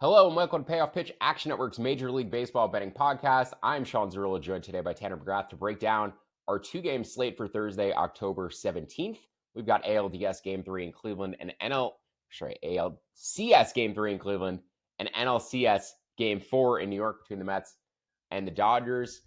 Hello and welcome to Payoff Pitch, Action Network's Major League Baseball betting podcast. I'm Sean Zerillo, joined today by Tanner McGrath to break down our two-game slate for Thursday, October 17th. We've got ALDS Game 3 in Cleveland and ALCS Game 3 in Cleveland and NLCS Game 4 in New York between the Mets and the Dodgers.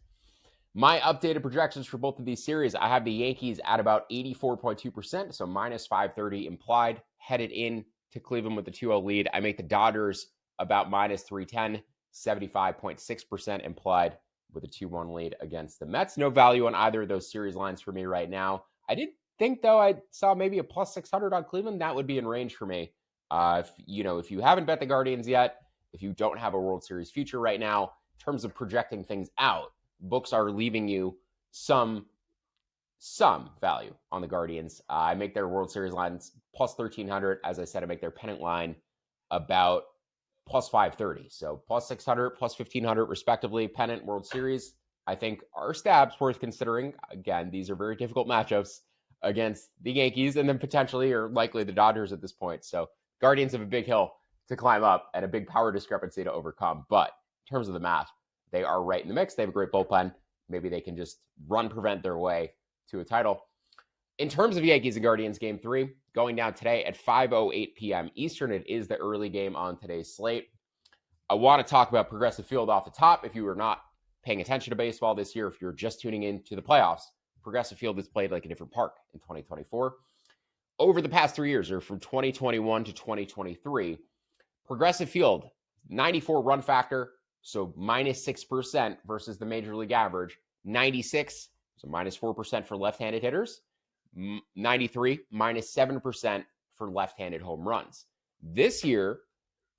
My updated projections for both of these series, I have the Yankees at about 84.2%, so minus 530 implied, headed in to Cleveland with the 2-0 lead. I make the Dodgers about minus 310, 75.6% implied with a 2-1 lead against the Mets. No value on either of those series lines for me right now. I did think, though, I saw maybe a plus 600 on Cleveland. That would be in range for me. If you haven't bet the Guardians yet, if you don't have a World Series future right now, in terms of projecting things out, books are leaving you some value on the Guardians. I make their World Series lines plus 1,300. As I said, I make their pennant line about plus 530. So plus 600, plus 1,500 respectively. Pennant, World Series, I think are stabs worth considering. Again, these are very difficult matchups against the Yankees and then potentially or likely the Dodgers at this point. So Guardians have a big hill to climb up and a big power discrepancy to overcome. But in terms of the math, they are right in the mix. They have a great bullpen. Maybe they can just prevent their way to a title. In terms of Yankees and Guardians Game 3, going down today at 5:08 p.m. Eastern. It is the early game on today's slate. I want to talk about Progressive Field off the top. If you are not paying attention to baseball this year, if you're just tuning in to the playoffs, Progressive Field is played like a different park in 2024. Over the past 3 years, or from 2021 to 2023, Progressive Field, 94 run factor, so minus 6% versus the major league average, 96, so minus 4% for left-handed hitters, 93, minus 7% for left-handed home runs. This year,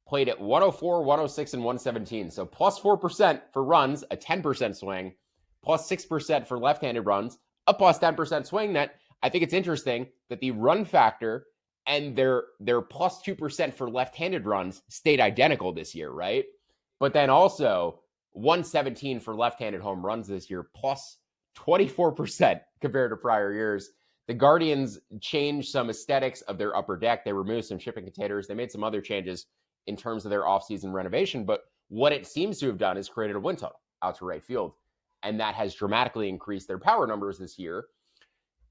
played at 104, 106, and 117. So plus 4% for runs, a 10% swing, plus 6% for left-handed runs, a plus 10% swing. That I think it's interesting that the run factor and their plus 2% for left-handed runs stayed identical this year, right? But then also 117 for left-handed home runs this year, plus 24% compared to prior years. The Guardians changed some aesthetics of their upper deck. They removed some shipping containers. They made some other changes in terms of their offseason renovation. But what it seems to have done is created a wind tunnel out to right field. And that has dramatically increased their power numbers this year.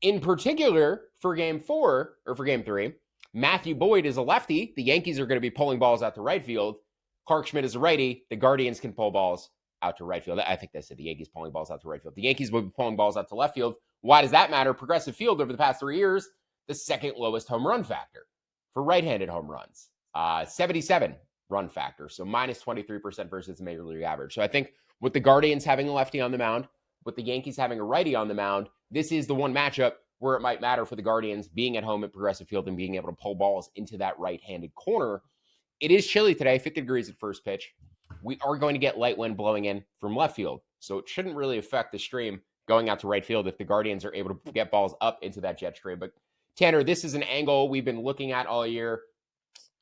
In particular, for Game 3, Matthew Boyd is a lefty. The Yankees are going to be pulling balls out to right field. Clark Schmidt is a righty. The Guardians can pull balls out to right field. I think they said the Yankees pulling balls out to right field. The Yankees will be pulling balls out to left field. Why does that matter? Progressive Field over the past 3 years, the second lowest home run factor for right-handed home runs. 77 run factor, so minus 23% versus the major league average. So I think with the Guardians having a lefty on the mound, with the Yankees having a righty on the mound, this is the one matchup where it might matter for the Guardians being at home at Progressive Field and being able to pull balls into that right-handed corner. It is chilly today, 50 degrees at first pitch. We are going to get light wind blowing in from left field, so it shouldn't really affect the stream going out to right field if the Guardians are able to get balls up into that jet stream. But Tanner, this is an angle we've been looking at all year.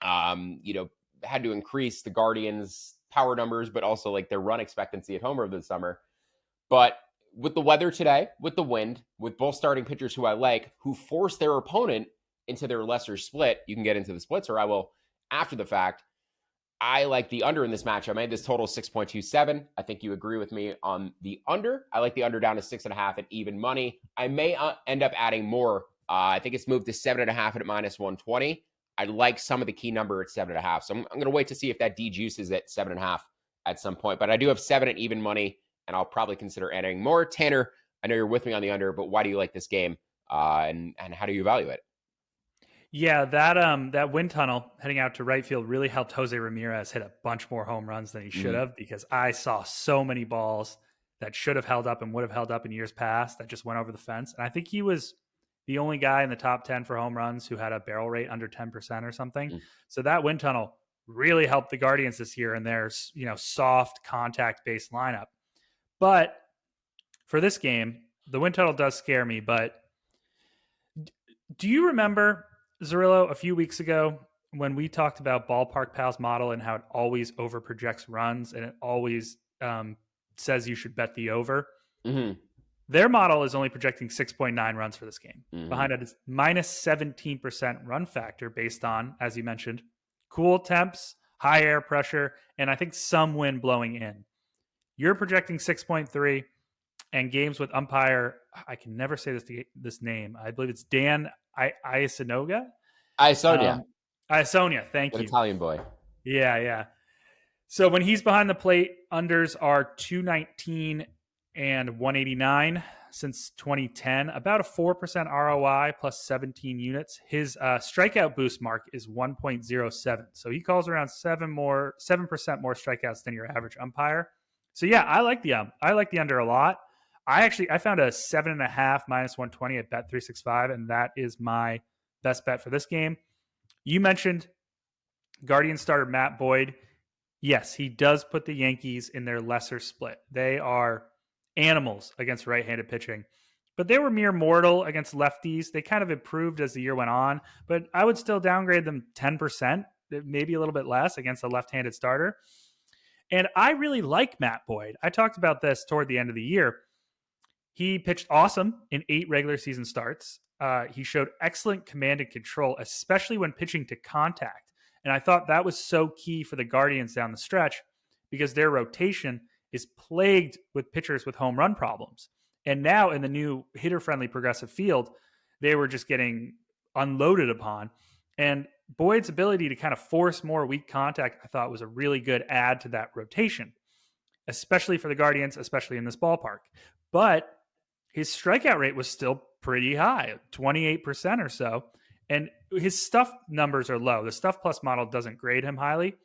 Had to increase the Guardians' power numbers, but also like their run expectancy at home over the summer. But with the weather today, with the wind, with both starting pitchers who I like, who force their opponent into their lesser split, you can get into the splits, or I will after the fact. I like the under in this match. I made this total 6.27. I think you agree with me on the under. I like the under down to 6.5 at even money. I may end up adding more. I think it's moved to 7.5 at minus 120. I like some of the key number at 7.5. So I'm going to wait to see if that dejuices at 7.5 at some point. But I do have 7 at even money, and I'll probably consider adding more. Tanner, I know you're with me on the under, but why do you like this game? And how do you evaluate it? Yeah, that wind tunnel heading out to right field really helped Jose Ramirez hit a bunch more home runs than he should have, because I saw so many balls that should have held up and would have held up in years past that just went over the fence. And I think he was the only guy in the top 10 for home runs who had a barrel rate under 10% or something. So that wind tunnel really helped the Guardians this year in their, soft contact-based lineup. But for this game, the wind tunnel does scare me. But do you remember, Zerillo, a few weeks ago when we talked about Ballpark Pal's model and how it always over projects runs and it always says you should bet the over? Their model is only projecting 6.9 runs for this game. Behind it is minus 17% run factor based on, as you mentioned, cool temps, high air pressure, and I think some wind blowing in. You're projecting 6.3, and games with umpire, I can never say this name. I believe it's Dan Iasinoga. Sonia, Iasonia, thank an you. Italian boy. Yeah. So when he's behind the plate, unders are 219 and 189 since 2010, about a 4% ROI plus 17 units. His strikeout boost mark is 1.07. So he calls around 7% more strikeouts than your average umpire. So yeah, I like the under a lot. I found a 7.5 minus 120 at Bet365, and that is my best bet for this game. You mentioned Guardian starter Matt Boyd. Yes, he does put the Yankees in their lesser split. They are animals against right-handed pitching, but they were mere mortal against lefties. They kind of improved as the year went on, but I would still downgrade them 10%, maybe a little bit less against a left-handed starter. And I really like Matt Boyd. I talked about this toward the end of the year. He pitched awesome in 8 regular season starts. He showed excellent command and control, especially when pitching to contact. And I thought that was so key for the Guardians down the stretch because their rotation is plagued with pitchers with home run problems. And now in the new hitter-friendly progressive field, they were just getting unloaded upon. And Boyd's ability to kind of force more weak contact, I thought was a really good add to that rotation, especially for the Guardians, especially in this ballpark. But his strikeout rate was still pretty high, 28% or so. And his stuff numbers are low. The Stuff Plus model doesn't grade him highly,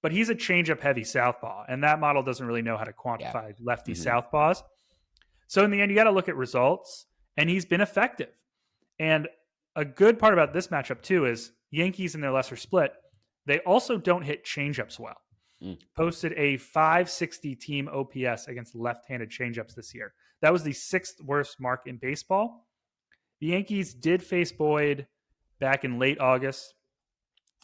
but he's a changeup heavy southpaw, and that model doesn't really know how to quantify lefty southpaws. So in the end, you got to look at results, and he's been effective. And a good part about this matchup too is Yankees in their lesser split, they also don't hit changeups well. Posted a 560 team OPS against left-handed changeups this year. That was the 6th worst mark in baseball. The Yankees did face Boyd back in late August,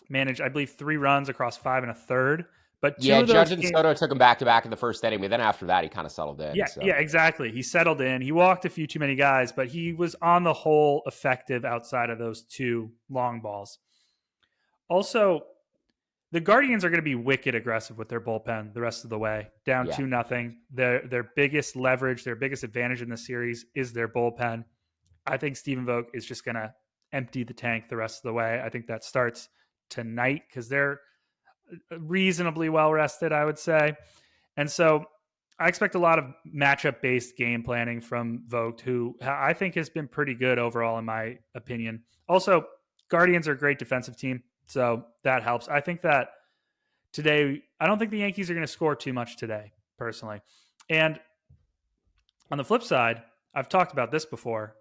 managed, I believe, 3 runs across 5 1/3. But Judge and Soto took him back-to-back in the first inning, but then after that, he kind of settled in. Yeah, exactly. He settled in. He walked a few too many guys, but he was on the whole effective outside of those 2 long balls. Also, the Guardians are going to be wicked aggressive with their bullpen the rest of the way, down 2-0. Their biggest leverage, their biggest advantage in the series is their bullpen. I think Stephen Vogt is just going to empty the tank the rest of the way. I think that starts tonight because they're reasonably well rested, I would say. And so I expect a lot of matchup-based game planning from Vogt, who I think has been pretty good overall, in my opinion. Also, Guardians are a great defensive team, so that helps. I think that today, I don't think the Yankees are going to score too much today, personally. And on the flip side, I've talked about this before,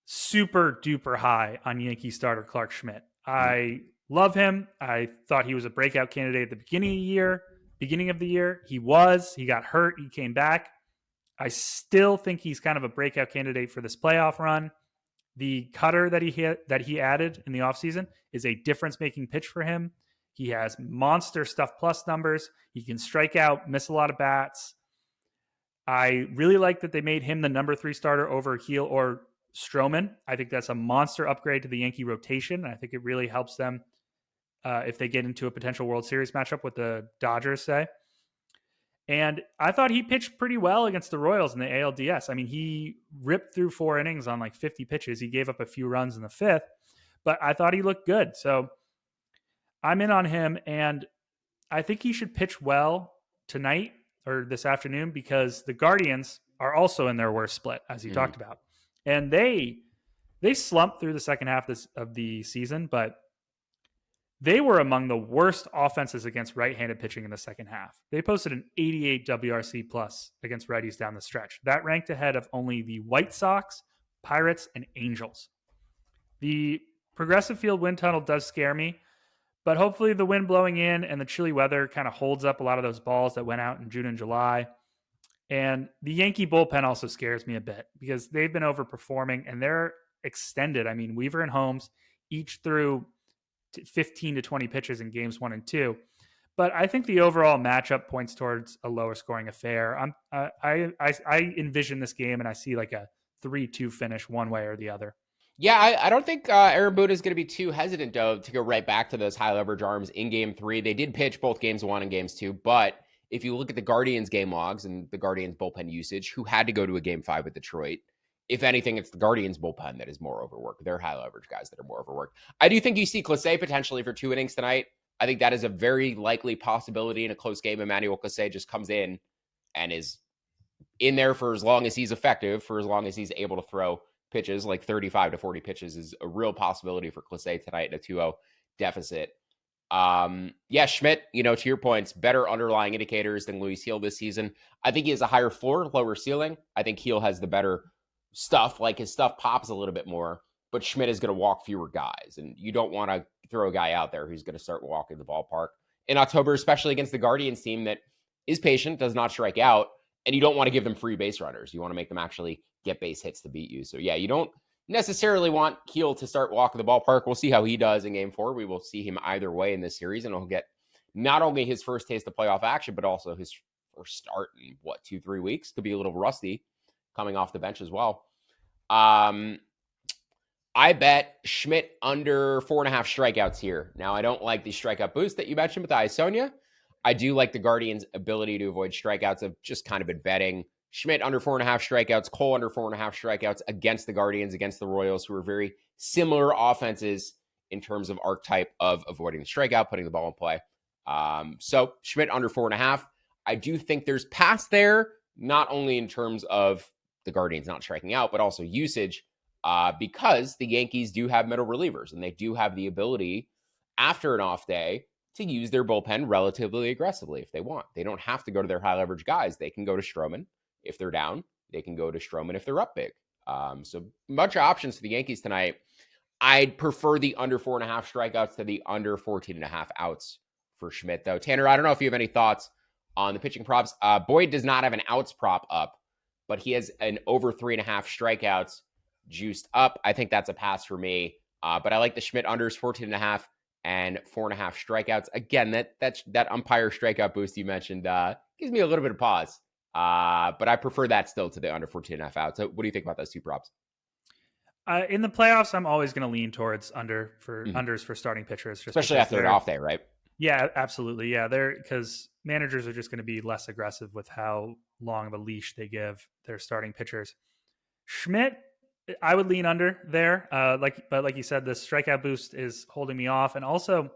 super duper high on Yankee starter Clark Schmidt. I love him. I thought he was a breakout candidate at the beginning of the year. He got hurt. He came back. I still think he's kind of a breakout candidate for this playoff run. The cutter that he added in the offseason is a difference-making pitch for him. He has monster Stuff Plus numbers. He can strike out, miss a lot of bats. I really like that they made him the number 3 starter over Heel or Stroman. I think that's a monster upgrade to the Yankee rotation. And I think it really helps them if they get into a potential World Series matchup with the Dodgers, say. And I thought he pitched pretty well against the Royals in the ALDS. I mean, he ripped through 4 innings on like 50 pitches. He gave up a few runs in the 5th, but I thought he looked good. So I'm in on him, and I think he should pitch well tonight or this afternoon because the Guardians are also in their worst split, as you talked about. And they slumped through the second half of the season, but they were among the worst offenses against right-handed pitching in the second half. They posted an 88 WRC plus against righties down the stretch. That ranked ahead of only the White Sox, Pirates, and Angels. The progressive field wind tunnel does scare me, but hopefully the wind blowing in and the chilly weather kind of holds up a lot of those balls that went out in June and July. And the Yankee bullpen also scares me a bit because they've been overperforming and they're extended. I mean, Weaver and Holmes each threw 15 to 20 pitches in games 1 and 2. But I think the overall matchup points towards a lower scoring affair. I envision this game and I see like a 3-2 finish one way or the other. Yeah, I don't think Aaron Boone is going to be too hesitant, though, to go right back to those high leverage arms in game 3. They did pitch both games 1 and games 2, but if you look at the Guardians game logs and the Guardians bullpen usage, who had to go to a game 5 with Detroit, if anything, it's the Guardians bullpen that is more overworked. They're high leverage guys that are more overworked. I do think you see Clase potentially for 2 innings tonight. I think that is a very likely possibility in a close game. Emmanuel Clase just comes in and is in there for as long as he's effective, for as long as he's able to throw pitches, like 35 to 40 pitches is a real possibility for Clase tonight in a 2-0 deficit. Yeah, Schmidt, to your points, better underlying indicators than Luis Heel this season. I think he has a higher floor, lower ceiling. I think Heel has the better stuff, like his stuff pops a little bit more, but Schmidt is going to walk fewer guys, and you don't want to throw a guy out there who's going to start walking the ballpark in October, especially against the Guardians team that is patient, does not strike out, and you don't want to give them free base runners. You want to make them actually get base hits to beat you. So yeah, you don't necessarily want Keel to start walking the ballpark. We'll see how he does in game 4. We will see him either way in this series, and he'll get not only his first taste of playoff action, but also his first start in 2-3 weeks. Could be a little rusty coming off the bench as well. I bet Schmidt under 4.5 strikeouts here. Now, I don't like the strikeout boost that you mentioned with Iasonia. I do like the Guardians' ability to avoid strikeouts. I've just kind of been betting Schmidt under 4.5 strikeouts, Cole under 4.5 strikeouts against the Guardians, against the Royals, who are very similar offenses in terms of archetype of avoiding the strikeout, putting the ball in play. So Schmidt under 4.5. I do think there's pass there, not only in terms of the Guardians not striking out, but also usage, because the Yankees do have middle relievers, and they do have the ability after an off day to use their bullpen relatively aggressively if they want. They don't have to go to their high leverage guys. They can go to Stroman if they're down. They can go to Stroman if they're up big. So much options for the Yankees tonight. I'd prefer the under 4.5 strikeouts to the under 14.5 outs for Schmidt, though. Tanner, I don't know if you have any thoughts on the pitching props. Boyd does not have an outs prop up, but he has an over 3.5 strikeouts juiced up. I think that's a pass for me. But I like the Schmidt unders 14.5 and 4.5 strikeouts. Again, that umpire strikeout boost you mentioned gives me a little bit of pause. But I prefer that still to the under 14.5 outs. So what do you think about those two props? In the playoffs, I'm always going to lean towards unders for starting pitchers, just especially after an off day, right? Yeah, absolutely. Yeah, because managers are just going to be less aggressive with how long of a leash they give their starting pitchers. Schmidt, I would lean under there. But like you said, the strikeout boost is holding me off, and also,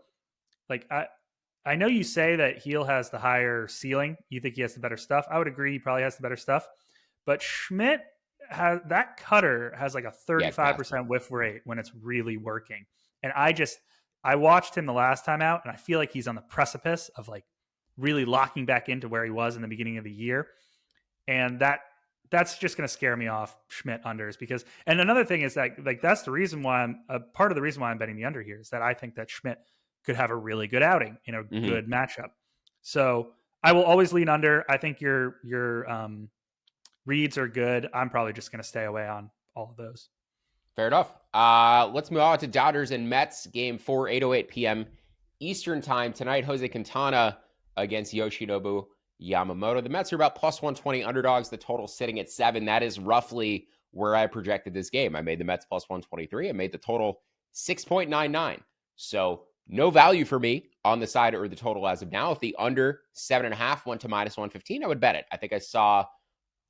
I know you say that Heel has the higher ceiling. You think he has the better stuff. I would agree. He probably has the better stuff, but Schmidt that cutter has like a 35% whiff rate when it's really working. And I watched him the last time out, and I feel like he's on the precipice of like really locking back into where he was in the beginning of the year. And that's just going to scare me off Schmidt unders and another thing is that that's the reason why part of the reason why I'm betting the under here is that I think that Schmidt could have a really good outing in a good matchup. So I will always lean under. I think your reads are good. I'm probably just going to stay away on all of those. Fair enough. Let's move on to Dodgers and Mets, game 4, 8:08 p.m. Eastern time tonight. Jose Quintana against Yoshinobu Yamamoto. The Mets are about plus 120 underdogs. The total sitting at 7. That is roughly where I projected this game. I made the Mets plus 123. I made the total 6.99. So no value for me on the side or the total as of now. If the under 7.5 went to minus 115, I would bet it. I think I saw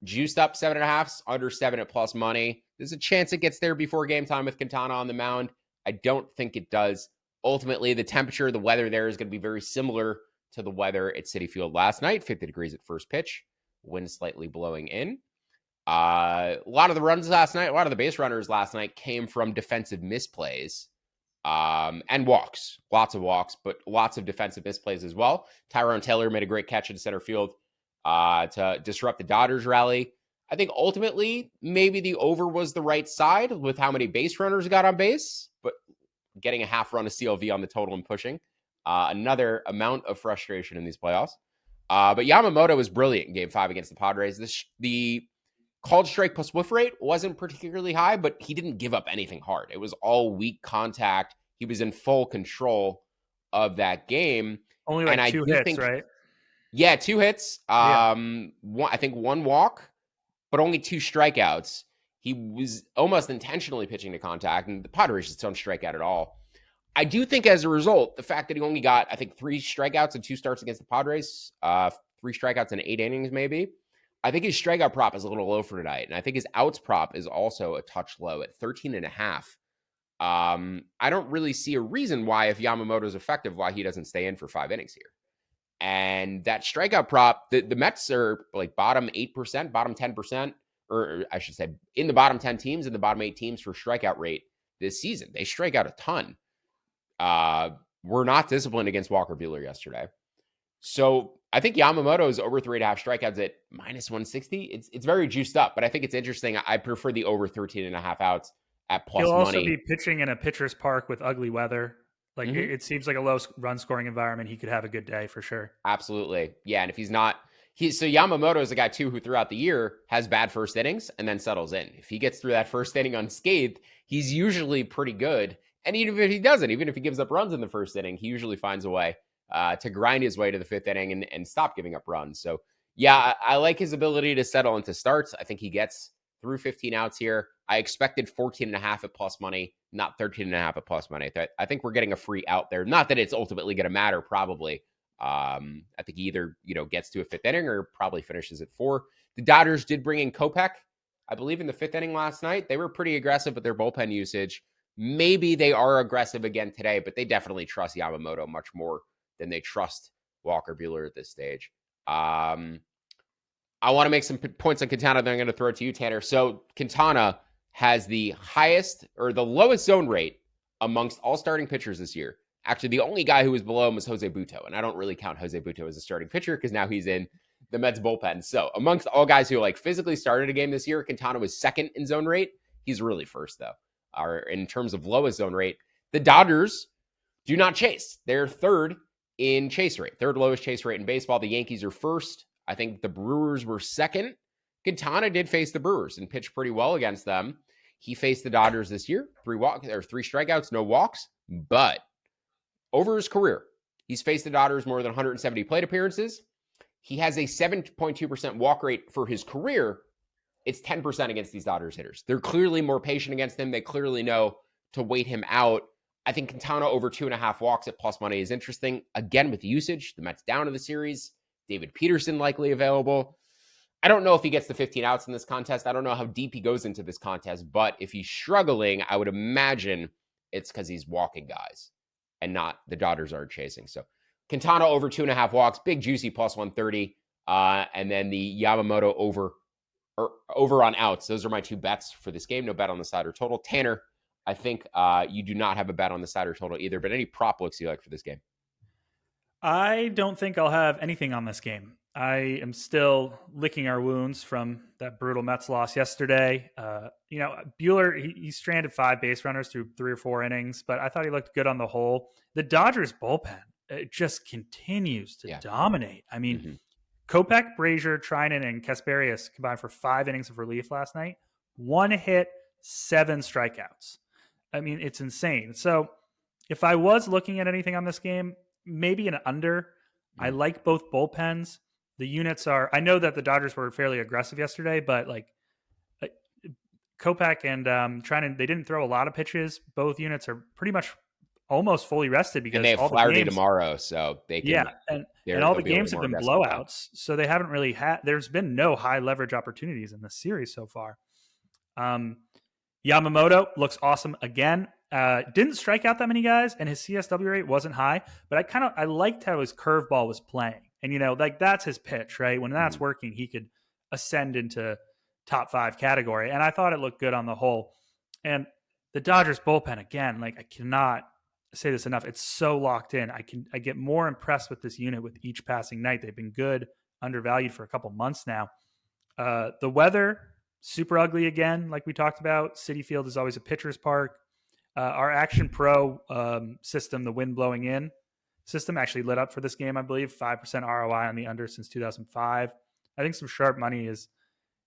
juiced up 7.5, under 7 at plus money. There's a chance it gets there before game time with Quintana on the mound. I don't think it does. Ultimately, the temperature, the weather there is going to be very similar to the weather at Citi Field last night. 50 degrees at first pitch. Wind slightly blowing in. A lot of the runs last night, a lot of the base runners last night came from defensive misplays and walks. Lots of walks, but lots of defensive misplays as well. Tyrone Taylor made a great catch in center field to disrupt the Dodgers rally. I think ultimately maybe the over was the right side with how many base runners got on base, but getting a half run of CLV on the total and pushing. Another amount of frustration in these playoffs. But Yamamoto was brilliant in game 5 against the Padres. The called strike plus whiff rate wasn't particularly high, but he didn't give up anything hard. It was all weak contact. He was in full control of that game. Only like 2 hits, right? Yeah, 2 hits. I think 1 walk, but only 2 strikeouts. He was almost intentionally pitching to contact, and the Padres just don't strike out at all. I do think as a result, the fact that he only got, I think, 3 strikeouts and 2 starts against the Padres, 3 strikeouts in 8 innings maybe, I think his strikeout prop is a little low for tonight. And I think his outs prop is also a touch low at 13.5. I don't really see a reason why, if Yamamoto's effective, why he doesn't stay in for 5 innings here. And that strikeout prop, the Mets are like bottom 8%, bottom 10%, or I should say in the bottom 10 teams and the bottom 8 teams for strikeout rate this season. They strike out a ton. Were not disciplined against Walker Buehler yesterday. So I think Yamamoto's over 3.5 strikeouts at minus 160. It's very juiced up, but I think it's interesting. I prefer the over 13.5 outs at plus He'll also money. be pitching in a pitcher's park with ugly weather. Like it seems like a low run scoring environment. He could have a good day for sure. Absolutely. Yeah. And if he's not, so Yamamoto is a guy too who throughout the year has bad first innings and then settles in. If he gets through that first inning unscathed, he's usually pretty good. And even if he doesn't, even if he gives up runs in the first inning, he usually finds a way to grind his way to the 5th inning and stop giving up runs. So yeah, I like his ability to settle into starts. I think he gets through 15 outs here. I expected 14.5 at plus money, not 13.5 at plus money. I think we're getting a free out there. Not that it's ultimately going to matter, probably. I think he either, gets to a 5th inning or probably finishes at 4. The Dodgers did bring in Kopech, I believe, in the 5th inning last night. They were pretty aggressive with their bullpen usage. Maybe they are aggressive again today, but they definitely trust Yamamoto much more than they trust Walker Buehler at this stage. I want to make some points on Quintana that I'm going to throw it to you, Tanner. So Quintana has the highest or the lowest zone rate amongst all starting pitchers this year. Actually, the only guy who was below him was Jose Butto, and I don't really count Jose Butto as a starting pitcher because now he's in the Mets bullpen. So amongst all guys who physically started a game this year, Quintana was second in zone rate. He's really first, though. Or in terms of lowest zone rate, the Dodgers do not chase. They're third in chase rate, third lowest chase rate in baseball. The Yankees are first. I think the Brewers were second. Quintana did face the Brewers and pitched pretty well against them. He faced the Dodgers this year, 3 strikeouts, no walks. But over his career, he's faced the Dodgers more than 170 plate appearances. He has a 7.2% walk rate for his career. It's 10% against these Dodgers hitters. They're clearly more patient against him. They clearly know to wait him out. I think Quintana over 2.5 walks at plus money is interesting. Again, with usage, the Mets down to the series. David Peterson likely available. I don't know if he gets the 15 outs in this contest. I don't know how deep he goes into this contest, but if he's struggling, I would imagine it's because he's walking guys and not the Dodgers are chasing. So Quintana over 2.5 walks, big juicy plus 130. And then the Yamamoto over on outs. Those are my 2 bets for this game. No bet on the side or total. Tanner, I think you do not have a bet on the side or total either, but any prop looks you like for this game? I don't think I'll have anything on this game. I am still licking our wounds from that brutal Mets loss yesterday. Buehler, he stranded 5 base runners through 3 or 4 innings, but I thought he looked good on the whole. The Dodgers bullpen, it just continues to dominate. I mean, Kopech, Brazier, Trinan, and Kasperius combined for 5 innings of relief last night. 1 hit, 7 strikeouts. I mean, it's insane. So if I was looking at anything on this game, maybe an under. I like both bullpens. The units are, I know that the Dodgers were fairly aggressive yesterday, but Kopech and Trinan, they didn't throw a lot of pitches. Both units are pretty much almost fully rested because and they have Flaherty tomorrow, so they can. And all the games have been blowouts, so they haven't really had. There's been no high leverage opportunities in this series so far. Yamamoto looks awesome again. Didn't strike out that many guys, and his CSW rate wasn't high. But I liked how his curveball was playing, and that's his pitch, right? When that's working, he could ascend into top 5 category. And I thought it looked good on the whole. And the Dodgers bullpen again, I cannot say this enough. It's so locked in. I get more impressed with this unit with each passing night. They've been good, undervalued for a couple months now. The weather, super ugly again, like we talked about. Citi Field is always a pitcher's park. Our Action Pro system, the wind blowing in system, actually lit up for this game, I believe. 5% ROI on the under since 2005. I think some sharp money is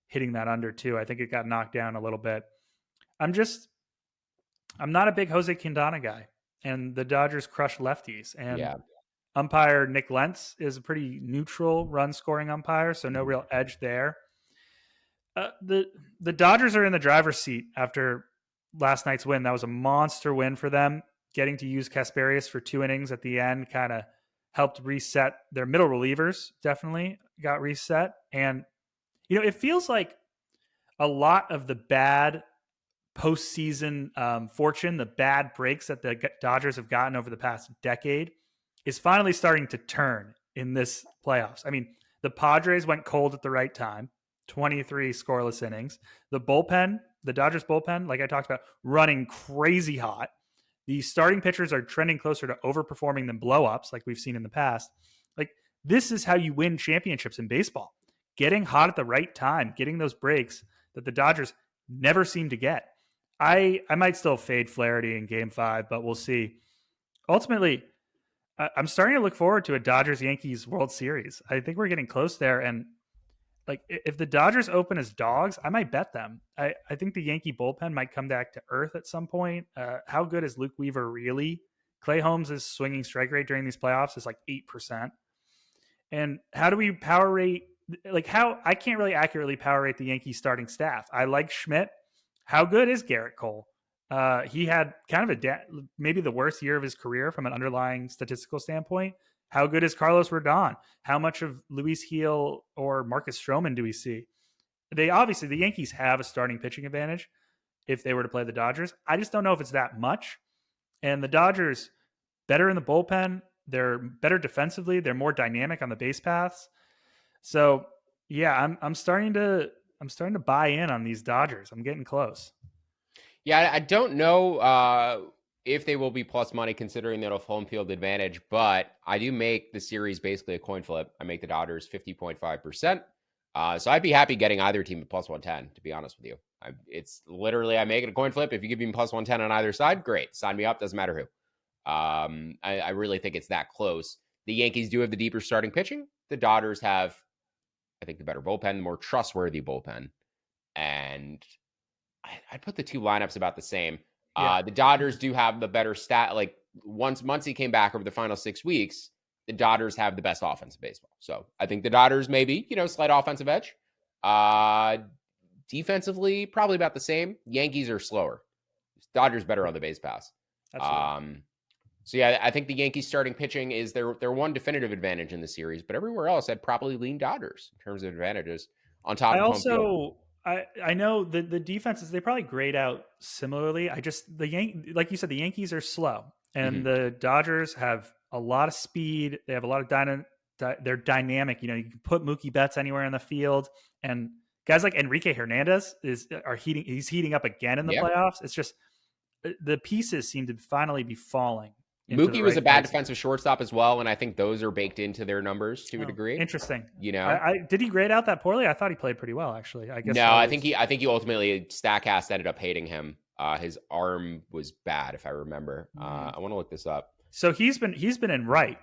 hitting that under too. I think it got knocked down a little bit. I'm not a big Jose Quintana guy, and the Dodgers crush lefties. And umpire Nick Lentz is a pretty neutral run scoring umpire, so no real edge there. The Dodgers are in the driver's seat after last night's win. That was a monster win for them. Getting to use Kasperius for 2 innings at the end kind of helped reset their middle relievers. Definitely got reset, and it feels like a lot of the bad postseason fortune, the bad breaks that the Dodgers have gotten over the past decade, is finally starting to turn in this playoffs. I mean, the Padres went cold at the right time, 23 scoreless innings. The bullpen, the Dodgers bullpen, like I talked about, running crazy hot. The starting pitchers are trending closer to overperforming than blow-ups like we've seen in the past. Like, this is how you win championships in baseball. Getting hot at the right time, getting those breaks that the Dodgers never seem to get. I might still fade Flaherty in Game 5, but we'll see. Ultimately, I'm starting to look forward to a Dodgers-Yankees World Series. I think we're getting close there, and like if the Dodgers open as dogs, I might bet them. I think the Yankee bullpen might come back to earth at some point. How good is Luke Weaver really? Clay Holmes' swinging strike rate during these playoffs is like 8%. And how do we power rate? Like I can't really accurately power rate the Yankee starting staff. I like Schmidt. How good is Garrett Cole? He had kind of maybe the worst year of his career from an underlying statistical standpoint. How good is Carlos Rodon? How much of Luis Gil or Marcus Stroman do we see? The Yankees have a starting pitching advantage if they were to play the Dodgers. I just don't know if it's that much. And the Dodgers, better in the bullpen. They're better defensively. They're more dynamic on the base paths. So yeah, I'm starting to buy in on these Dodgers. I'm getting close. Yeah, I don't know if they will be plus money considering that of home field advantage, but I do make the series basically a coin flip. I make the Dodgers 50.5%. So I'd be happy getting either team at plus 110, to be honest with you. It's literally, I make it a coin flip. If you give me plus 110 on either side, great. Sign me up. Doesn't matter who. I really think it's that close. The Yankees do have the deeper starting pitching. The Dodgers have, I think, the better bullpen, the more trustworthy bullpen. And I'd put the two lineups about the same. The Dodgers do have the better stat. Like once Muncy came back over the final 6 weeks, the Dodgers have the best offense in baseball. So I think the Dodgers maybe, slight offensive edge. Defensively, probably about the same. Yankees are slower. Dodgers better on the base pass. So yeah, I think the Yankees starting pitching is their one definitive advantage in the series, but everywhere else I'd probably lean Dodgers in terms of advantages on top of home field. I know the defenses, they probably grade out similarly. Like you said, the Yankees are slow, and the Dodgers have a lot of speed. They have a lot of they're dynamic. You can put Mookie Betts anywhere in the field, and guys like Enrique Hernandez he's heating up again in the playoffs. It's just the pieces seem to finally be falling. Mookie was a bad defensive shortstop as well, and I think those are baked into their numbers to a degree. Interesting. Did he grade out that poorly? I thought he played pretty well, actually. I guess. No, I think he ultimately, Statcast ended up hating him. His arm was bad, if I remember. I want to look this up. So he's been in right.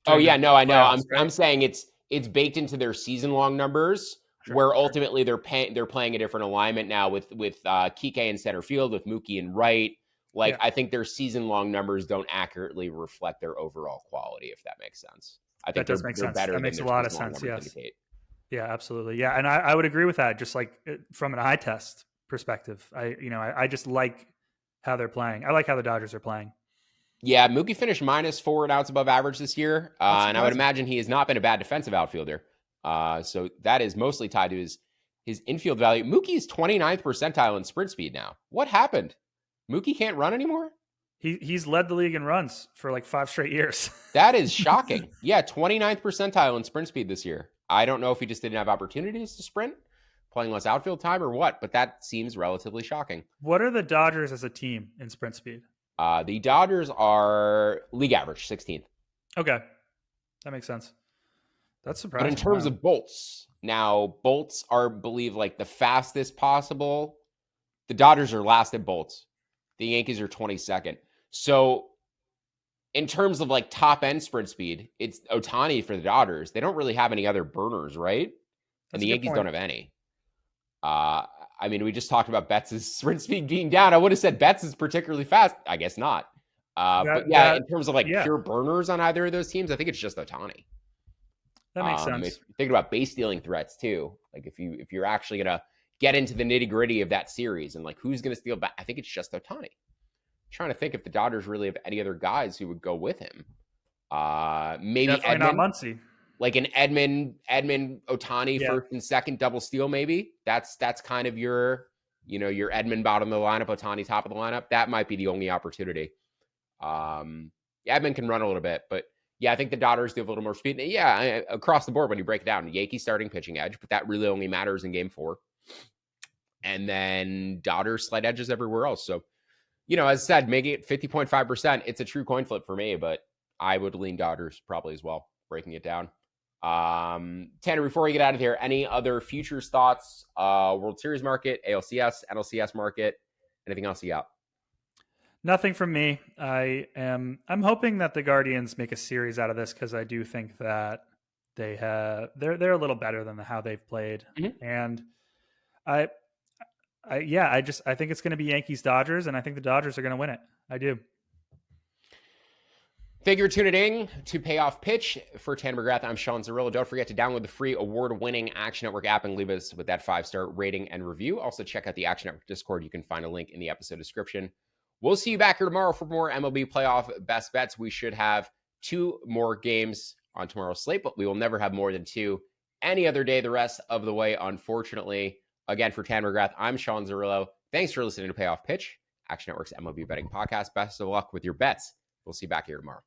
Oh yeah, no, I know. I'm saying it's baked into their season long numbers, where ultimately they're playing a different alignment now with Kike in center field, with Mookie in right. I think their season-long numbers don't accurately reflect their overall quality, if that makes sense. I think that does make sense. Better that makes a lot of sense, yes. Yeah, absolutely. Yeah, and I would agree with that, just like from an eye test perspective. I just like how they're playing. I like how the Dodgers are playing. Yeah, Mookie finished minus 4 outs above average this year, and I would imagine he has not been a bad defensive outfielder. So that is mostly tied to his infield value. Mookie is 29th percentile in sprint speed now. What happened? Mookie can't run anymore? He's led the league in runs for like 5 straight years. That is shocking. Yeah, 29th percentile in sprint speed this year. I don't know if he just didn't have opportunities to sprint, playing less outfield time or what, but that seems relatively shocking. What are the Dodgers as a team in sprint speed? The Dodgers are league average, 16th. Okay. That makes sense. That's surprising. But in terms of bolts, now bolts are, believe, like the fastest possible. The Dodgers are last at bolts. The Yankees are 22nd. So in terms of like top end sprint speed, it's Ohtani for the Dodgers. They don't really have any other burners, right? And the Yankees don't have any. We just talked about Betts' sprint speed being down. I would have said Betts is particularly fast. I guess not. In terms of pure burners on either of those teams, I think it's just Ohtani. That makes sense. Thinking about base stealing threats too. Like if you're actually gonna get into the nitty gritty of that series and like who's gonna steal back, I think it's just Ohtani. Trying to think if the Dodgers really have any other guys who would go with him. Maybe Definitely not Edmund, Muncy. like an Edmund Ohtani first and second double steal. Maybe that's kind of your Edmund bottom of the lineup, Ohtani top of the lineup. That might be the only opportunity. Edmund can run a little bit, but yeah, I think the Dodgers do have a little more speed. Yeah, across the board when you break it down, Yankees starting pitching edge, but that really only matters in Game 4, and then Dodgers slight edges everywhere else. So, as I said, make it 50.5%. It's a true coin flip for me, but I would lean Dodgers probably as well, breaking it down. Tanner, before we get out of here, any other futures thoughts? World Series market, ALCS, NLCS market, anything else you got? Nothing from me. I'm hoping that the Guardians make a series out of this because I do think that they're a little better than how they've played, and I think it's going to be Yankees Dodgers, and I think the Dodgers are going to win it. I do. Thank you for tuning in to Payoff Pitch. For Tanner McGrath, I'm Sean Zerillo. Don't forget to download the free award-winning Action Network app and leave us with that 5-star rating and review. Also, check out the Action Network Discord. You can find a link in the episode description. We'll see you back here tomorrow for more MLB playoff best bets. We should have 2 more games on tomorrow's slate, but we will never have more than 2 any other day the rest of the way, unfortunately. Again, for Tanner McGrath, I'm Sean Zerillo. Thanks for listening to Payoff Pitch, Action Network's MLB betting podcast. Best of luck with your bets. We'll see you back here tomorrow.